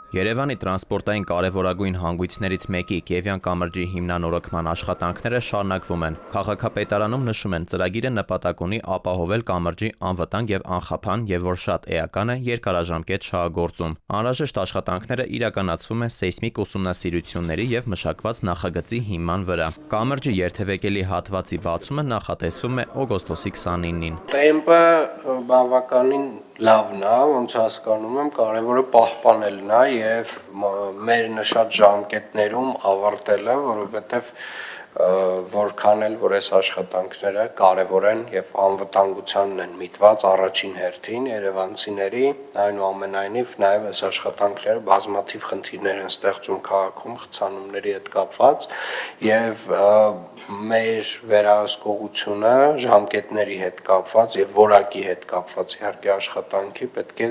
Երևանի տրանսպորտային կարևորագույն հանգույցներից մեկի Կիևյան կամրջի հիմնանորոգման աշխատանքները շարունակվում են։ Քաղաքապետարանում նշում են, ծրագիրը նպատակ ունի ապահովել կամրջի անվտանգ եւ անխափան եւ որ շատ էական է երկարաժամկետ շահագործում։ Անհրաժեշտ աշխատանքները իրականացվում են սեյսմիկ ուսումնասիրությունների եւ մշակված նախագծի հիման վրա։ Կամրջի երթևեկելի հատվածի բացումը նախատեսվում է օգոստոսի 29-ին։ Տեմպը բավականին լավն է, ոնց հասկանում եմ, կարևորը պահպանելն է եւ մեր նշած ժամկետներում ավարտելը, որովհետեւ որքան էլ որ այս աշխատանքները կարևոր են եւ անվտանգությանն են միտված առաջին հերթին երևանցիների, այնուամենայնիվ նաեւ այս աշխատանքները բազմաթիվ խնդիրներ են ստեղծում քաղաքում խցանումների հետ կապված եւ մեր վերահսկողությունը ժամկետների հետ կապված եւ որակի հետ կապված իհարկե աշխատանքի պետք է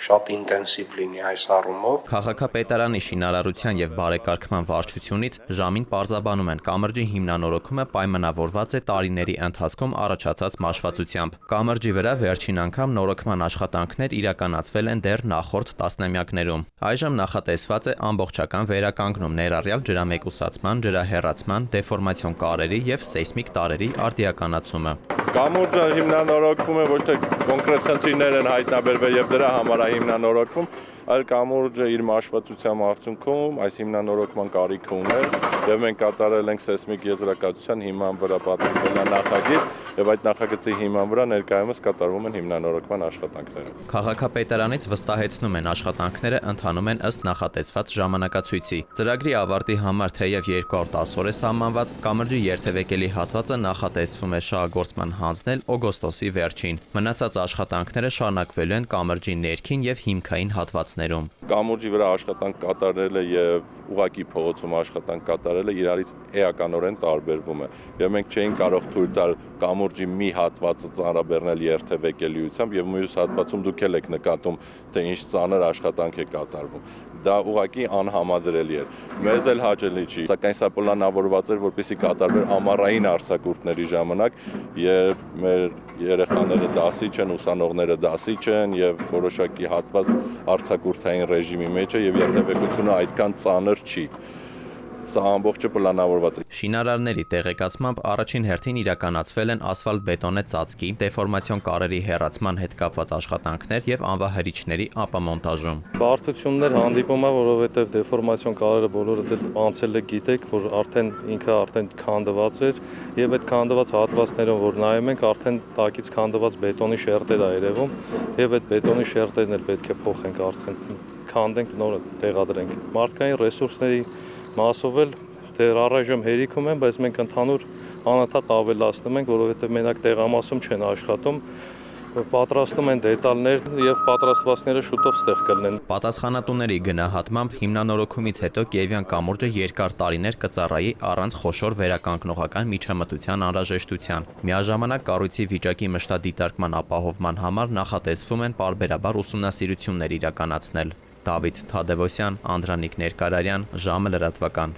շատ ինտենսիվ լինի այս առումով։ Քաղաքապետարանի շինարարության եւ բարեկարգման վարչությունից ժամին պարզաբանում են, կամրջի հիմնանորոգումը պայմանավորված է տարիների ընթացքում առաջացած մաշվածությամբ։ Կամրջի վրա վերջին անգամ նորոգման աշխատանքներ իրականացվել են դեռ նախորդ տասնամյակներում։ Այժմ նախատեսված է ամբողջական վերականգնում, ներառյալ ջրամեկուսացման, ջրահեռացման, դեֆորմացիոն կարերի եւ սեյսմիկ տարրերի արդիականացումը։ Կամուրջը հիմնանորոգվում է ոչ թե կոնկրետ խնդիրներ են հայտնաբերվել եւ դրա համար է հիմնանորոգվում, այլ կամուրջը իր մաշվածության արդյունքում այս հիմնանորոգման կարիք ուներ եւ մենք կատարել ենք սեյսմիկ եզրակացության հիման վրա պատմական նախագիծ եւ այդ նախագծի հիման վրա ներկայումս կատարվում են հիմնանորոգման աշխատանքները։ Քաղաքապետարանից վստահեցնում են, աշխատանքները ընթանում են ըստ նախատեսված ժամանակացույցի։ Ծրագրի ավարտի համար թեև 210 օր է սահմանված, կամրջի երթևեկելի հատվածը նախատեսվում է շահագործման հանձնել օգոստոսի վերջին։ Մնացած աշխատանքները շարունակվելու են կամրջի ներքին եւ հիմքային հատվածներում։ Կամուրջի վրա աշխատանք կատարելը եւ ուղակի փողոցում աշխատանք կատարելը իրարից էականորեն տարբերվում է եւ մենք չէինք կարող թույլ տալ կամուրջի մի հատվածը ծանրաբեռնել երթևեկելիությամբ եւ մյուս հատվածում դուք եք նկատում, թե ինչ ծանր աշխատանք է կատարվում։ Դա ուղակի անհամադրելի էր։ Մեզ էլ հաճելի չի, սակայն սա պլանավորված էր, որպեսզի կատարվեր ամառային արձակուրդների ժամանակ, երբ մեր երեխաները դասի չեն, ուսանողները դասի չեն եւ որոշակի հատված արձակուրդային ռեժիմի մեջ է եւ երթևեկությունը այդքան ծանր չի։ Սա ամբողջը պլանավորված է։ Շինարարների տեղեկացմամբ առաջին հերթին իրականացվել են ասֆալտ-բետոնե ծածկի, դեֆորմացիոն կարերի հեռացման հետ կապված աշխատանքներ եւ անվահրիչների ապամոնտաժում։ Բարդություններ հանդիպում է, որովհետեւ դեֆորմացիոն կարերը բոլորը անցել եք գիտեք, որ ինքը քանդված էր եւ այդ քանդված հատվածներում, որ նայում ենք, արդեն տակից քանդված բետոնի շերտեր է երևում եւ այդ բետոնի շերտերն էլ պետք է փոխենք, արդեն քանդենք, նորը տեղադրենք։ Մարդկային ռեսուրսների մասով էլ դեռ առայժմ հերիքում են, բայց մենք ընդհանուր անընդհատ ավելացնում ենք, որովհետև մենակ տեղամասում չեն աշխատում, պատրաստում են դետալներ եւ պատրաստվածները շուտով ստեղ կլինեն։ Պատասխանատուների գնահատմամբ հիմնանորոգումից հետո Կիևյան կամուրջը երկար տարիներ կծառայի առանց խոշոր վերականգնողական միջամտության անհրաժեշտության։ Միաժամանակ կառույցի վիճակի մշտադիտարկման ապահովման համար նախատեսվում են պարբերաբար ուսումնասիրություններ իրականացնել։ Դավիթ Թադևոսյան, Անդրանիկ Ներկարարյան, ժամը լրատվական։